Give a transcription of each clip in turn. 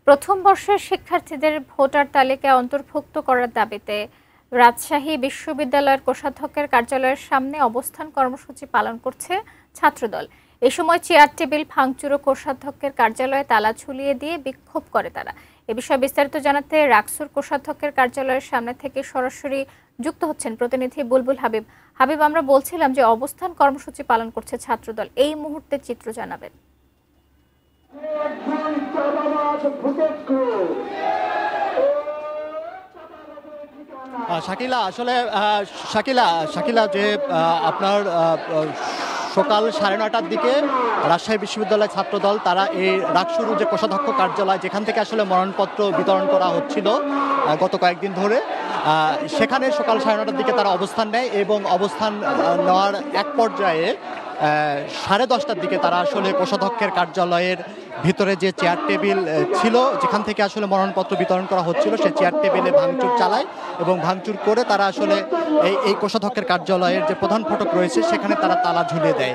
প্রথম বর্ষের শিক্ষার্থীদের ভোটার তালিকায় অন্তর্ভুক্ত করার দাবিতে রাজশাহী বিশ্ববিদ্যালয়ের কোষাধ্যক্ষের কার্যালয়ের সামনে অবস্থান কর্মসূচি পালন করছে ছাত্রদল। এ সময় চেয়ার টেবিল ভাঙচুর ও কোষাধ্যক্ষের কার্যালয়ে তালা ঝুলিয়ে দিয়ে বিক্ষোভ করে তারা। এ বিষয়ে বিস্তারিত জানাতে রাকসুর কোষাধ্যক্ষের কার্যালয়ের সামনে থেকে সরাসরি যুক্ত হচ্ছেন প্রতিনিধি বুলবুল হাবিব। হাবিব, আমরা বলছিলাম যে অবস্থান কর্মসূচি পালন করছে ছাত্রদল, এই মুহূর্তে চিত্র জানাবেন। শাকিলা, আসলে শাকিলা যে আপনার সকাল 9:30টার দিকে রাজশাহী বিশ্ববিদ্যালয় ছাত্রদল তারা এই রাকসুর যে কোষাধ্যক্ষ কার্যালয়, যেখান থেকে আসলে মনোনয়নপত্র বিতরণ করা হচ্ছিল গত কয়েকদিন ধরে, সেখানে সকাল 9:30টার দিকে তারা অবস্থান নেয় এবং অবস্থান নেওয়ার এক পর্যায়ে 10:30টার দিকে তারা আসলে কোষাধ্যক্ষের কার্যালয়ের ভিতরে যে চেয়ার টেবিল ছিল, যেখান থেকে আসলে মনোনয়নপত্র বিতরণ করা হচ্ছিল, সেই চেয়ার টেবিলে ভাঙচুর চালায় এবং ভাঙচুর করে তারা আসলে এই কোষাধ্যক্ষের কার্যালয়ের যে প্রধান ফটক রয়েছে সেখানে তারা তালা ঝুলিয়ে দেয়।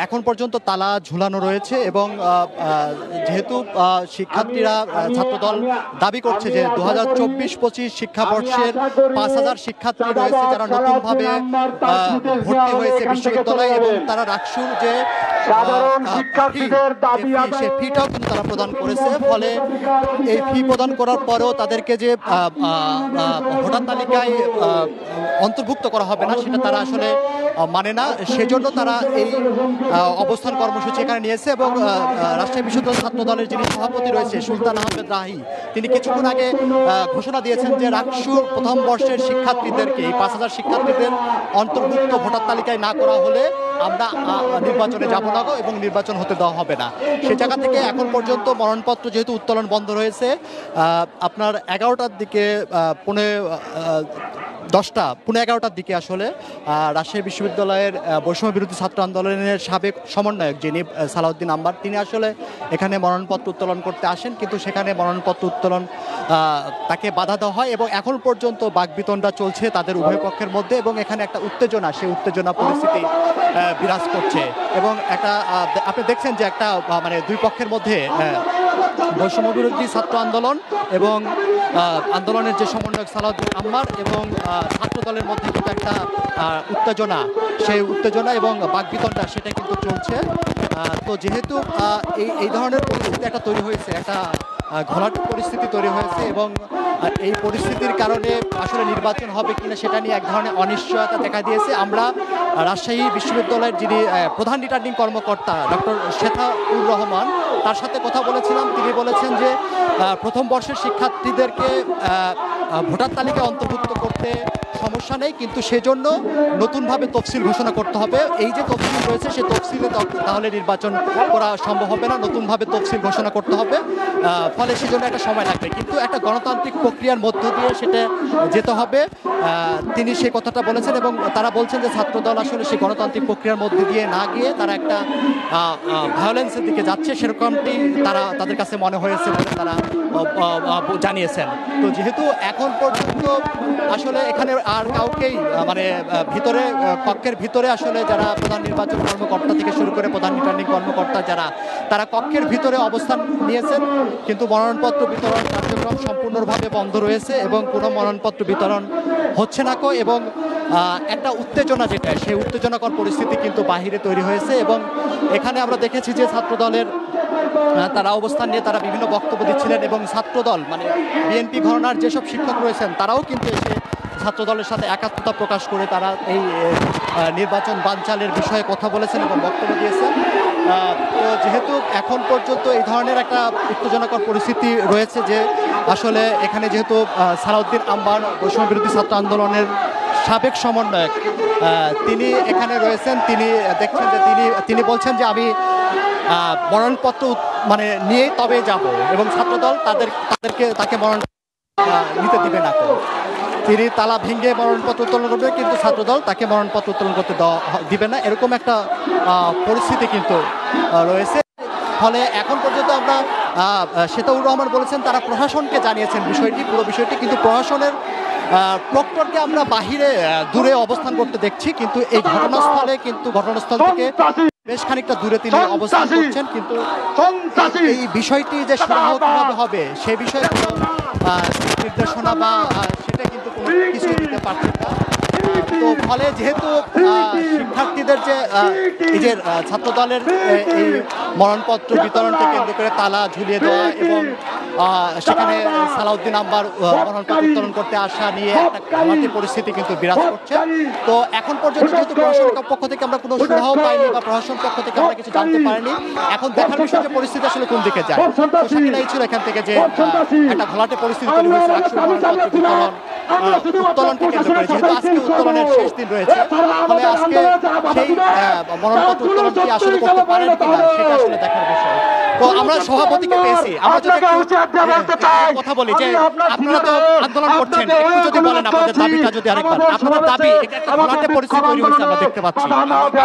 এখন পর্যন্ত তালা ঝুলানো রয়েছে এবং যেহেতু শিক্ষার্থীরা, ছাত্রদল দাবি করছে যে 2024-25 শিক্ষাবর্ষের 5,000 শিক্ষার্থী রয়েছে যারা নতুনভাবে ভর্তি হয়েছে বিশ্ববিদ্যালয়ে, এবং তারা রাকসুর যে ফিটাও কিন্তু তারা প্রদান করেছে। ফলে এই ফি প্রদান করার পরেও তাদেরকে যে ভোটার তালিকায় অন্তর্ভুক্ত করা হবে না, সেটা তারা আসলে মানে না। সেজন্য তারা এই অবস্থান কর্মসূচি এখানে নিয়েছে এবং রাজশাহী বিশ্ববিদ্যালয় ছাত্র দলের যিনি সভাপতি রয়েছে সুলতান আহমেদ রাহি, তিনি কিছুক্ষণ আগে ঘোষণা দিয়েছেন যে রাকসুর প্রথম বর্ষের শিক্ষার্থীদেরকে, এই 5,000 শিক্ষার্থীদের অন্তর্ভুক্ত ভোটার তালিকায় না করা হলে আমরা নির্বাচনে যাব না এবং নির্বাচন হতে দেওয়া হবে না। সেই জায়গা থেকে এখন পর্যন্ত মনোনয়নপত্র যেহেতু উত্তোলন বন্ধ রয়েছে, আপনার 11টার দিকে 11:15 দিকে আসলে রাজশাহী বিশ্ববিদ্যালয়ের বৈষম্য বিরোধী ছাত্র আন্দোলনের সাবেক সমন্বয়ক যিনি সালাউদ্দিন আম্বার, তিনি আসলে এখানে মনোনয়নপত্র উত্তোলন করতে আসেন, কিন্তু সেখানে মনোনয়নপত্র উত্তোলন তাকে বাধা দেওয়া হয় এবং এখন পর্যন্ত বাকবিতণ্ডা চলছে তাদের উভয় পক্ষের মধ্যে এবং এখানে একটা উত্তেজনা, সেই উত্তেজনা পরিস্থিতি বিরাজ করছে এবং একটা আপনি দেখছেন যে একটা মানে দুই পক্ষের মধ্যে বৈষম্য বিরোধী ছাত্র আন্দোলন এবং আন্দোলনের যে সমন্বয়ক সালাউদ্দিন আম্বার এবং ছাত্র দলের মধ্যে কিন্তু একটা উত্তেজনা, সেই উত্তেজনা এবং বাকবিতণ্ডা সেটা কিন্তু চলছে। তো যেহেতু এই ধরনের পরিস্থিতি একটা তৈরি হয়েছে, একটা ঘোলাটে পরিস্থিতি তৈরি হয়েছে এবং এই পরিস্থিতির কারণে আসলে নির্বাচন হবে কিনা সেটা নিয়ে এক ধরনের অনিশ্চয়তা দেখা দিয়েছে। আমরা রাজশাহী বিশ্ববিদ্যালয়ের যিনি প্রধান রিটার্নিং কর্মকর্তা ডক্টর শেথাউর রহমান, তার সাথে কথা বলেছিলাম। তিনি বলেছেন যে প্রথম বর্ষের শিক্ষার্থীদেরকে ভোটার তালিকায় অন্তর্ভুক্ত করতে সমস্যা নেই, কিন্তু সেজন্য নতুনভাবে তফসিল ঘোষণা করতে হবে। এই যে তফসিল রয়েছে সেই তফসিলে তাহলে নির্বাচন করা সম্ভব হবে না, নতুনভাবে তফসিল ঘোষণা করতে হবে। ফলে সেজন্য একটা সময় লাগবে, কিন্তু একটা গণতান্ত্রিক প্রক্রিয়ার মধ্য দিয়ে সেটা যেতে হবে। তিনি সেই কথাটা বলেছেন এবং তারা বলছেন যে ছাত্রদল আসলে সেই গণতান্ত্রিক প্রক্রিয়ার মধ্যে দিয়ে না গিয়ে তারা একটা ভায়োলেন্সের দিকে যাচ্ছে, সেরকমটি তাদের কাছে মনে হয়েছে বলে তারা জানিয়েছেন। তো যেহেতু এখন পর্যন্ত আসলে এখানে আর কাউকেই মানে ভিতরে কক্ষের ভিতরে আসলে যারা প্রধান নির্বাচন কর্মকর্তা থেকে শুরু করে প্রধান রিটার্নিং কর্মকর্তা যারা, তারা কক্ষের ভিতরে অবস্থান নিয়েছেন, কিন্তু মনোনয়নপত্র বিতরণ কার্যক্রম সম্পূর্ণভাবে বন্ধ রয়েছে এবং কোনো মনোনয়নপত্র বিতরণ হচ্ছে না এবং একটা উত্তেজনা যেটা, সেই উত্তেজনাকর পরিস্থিতি কিন্তু বাহিরে তৈরি হয়েছে এবং এখানে আমরা দেখেছি যে ছাত্রদলের তারা অবস্থান নিয়ে তারা বিভিন্ন বক্তব্য দিচ্ছিলেন এবং ছাত্রদল মানে বিএনপি ঘরানার যেসব শিক্ষক রয়েছেন তারাও কিন্তু এসে ছাত্রদলের সাথে একাত্মতা প্রকাশ করে তারা এই নির্বাচন বানচালের বিষয়ে কথা বলেছেন এবং বক্তব্য দিয়েছেন। তো যেহেতু এখন পর্যন্ত এই ধরনের একটা উত্তেজনাকর পরিস্থিতি রয়েছে যে আসলে এখানে যেহেতু সালাউদ্দিন আম্বার বৈষম্য বিরোধী ছাত্র আন্দোলনের সাবেক সমন্বয়ক, তিনি এখানে রয়েছেন, তিনি দেখছেন যে তিনি বলছেন যে আমি মনোনয়নপত্র মানে নিয়ে তবে যাব এবং ছাত্রদল তাকে মনোনয়ন নিতে দিবে না। তিনি তালা ভেঙে মনোনয়নপত্র উত্তোলন করবে, কিন্তু ছাত্রদল তাকে মনোনয়নপত্র উত্তোলন করতে দিবে না, এরকম একটা পরিস্থিতি কিন্তু রয়েছে। ফলে এখন পর্যন্ত আমরা শেথাউর রহমান বলেছেন তারা প্রশাসনকে জানিয়েছেন পুরো বিষয়টি, কিন্তু প্রশাসনের প্রক্টরকে আমরা বাহিরে দূরে অবস্থান করতে দেখছি, কিন্তু এই ঘটনাস্থল থেকে বেশ খানিকটা দূরে তিনি অবস্থান করছেন, কিন্তু এই বিষয়টি যে সুরাহ কিভাবে হবে সে বিষয়ে কোনো নির্দেশনা বা সেটা কিন্তু কোনো কিছু দিতে পারছেন না। তো ফলে যেহেতু শিক্ষার্থীদের যে এই যে ছাত্র দলের এই মরণপত্র বিতরণকে কেন্দ্র করে তালা ঝুলিয়ে দেওয়া এবং সেখানে সালাউদ্দিন আম্বার মরণপত্র উত্তোলন করতে আসা নিয়ে একটা ঘামাটি পরিস্থিতি কিন্তু বিরাজ করছে। তো এখন পর্যন্ত যেহেতু প্রশাসনের পক্ষ থেকে আমরা কোনো সুরাহ পাইনি বা প্রশাসন পক্ষ থেকে আমরা কিছু জানতে পারিনি, এখন দেখার বিষয় যে পরিস্থিতি আসলে কোন দিকে যায়। তো সেখানেই ছিল এখান থেকে যে একটা ঘোলাটে পরিস্থিতি তৈরি হয়েছে উত্তোলনকে কেন্দ্র করে, যেহেতু আজকে উত্তোলনের শেষ দিন রয়েছে, ফলে আজকে সেই মরণপত্র উত্তোলন কি আসলে করতে পারেন কিনা সেটা আসলে দেখার বিষয়। তো আমরা সভাপতিকে পেয়েছি, আমরা যদি কথা বলি যে আপনারা তো আন্দোলন করছেন, একটু যদি বলেন আপনাদের দাবিটা যদি আরেকবার। আপনাদের দাবি একটা ঘোলাটে পরিস্থিতি তৈরি হয়েছে আমরা দেখতে পাচ্ছি।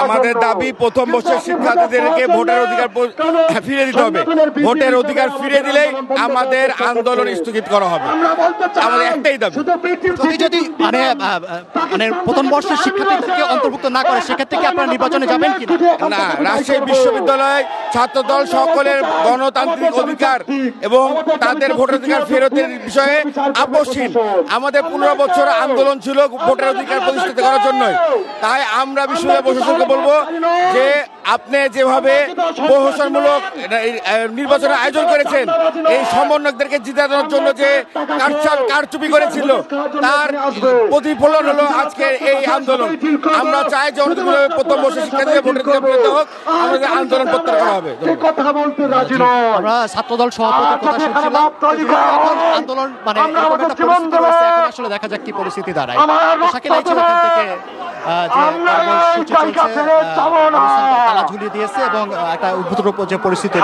আমাদের দাবি প্রথম বর্ষের শিক্ষার্থীদেরকে ভোটের অধিকার ফিরে দিতে হবে। ভোটের অধিকার ফিরে দিলেই আমাদের আন্দোলন স্থগিত করা হবে, আমাদের একটাই দাবি। যদি মানে প্রথম বর্ষের শিক্ষার্থীদেরকে অন্তর্ভুক্ত না করে সেক্ষেত্রে কি আপনারা নির্বাচনে যাবেন কি না? রাজশাহী বিশ্ববিদ্যালয় ছাত্র দল সকলের গণতান্ত্রিক অধিকার এবং তাদের ভোটের অধিকার ফেরতের বিষয়ে আপসহীন। আমাদের 15 বছর আন্দোলন ছিল ভোটের অধিকার প্রতিষ্ঠিত করার জন্যই। তাই আমরা বিশ্ববিদ্যালয় প্রশাসনকে বলবো যে আপনি যেভাবে প্রহসনমূলক নির্বাচনের আয়োজন করেছেন, এই সমন্বয়কদেরকে জিতানোর জন্য যে কারচুপি করেছিল তার প্রতিফলন হলো আজকে এই আন্দোলন। আমরা চাই যে অনতিবিলম্বে প্রথম বর্ষের শিক্ষার্থীদের ভোটের অধিকার ফেরত হোক, আমাদের আন্দোলন প্রত্যাহার করা হবে। আমরা ছাত্রদল সভাপতির কথা শুনছিলাম, আন্দোলন মানে এরকম একটা পরিস্থিতি রয়েছে, এখন আসলে দেখা যাক কি পরিস্থিতি দাঁড়ায়। শাকিল আইচুল এখান থেকে যে কর্মসূচি চলছে তালা ঝুলিয়ে দিয়েছে এবং একটা উদ্ভূত যে পরিস্থিতি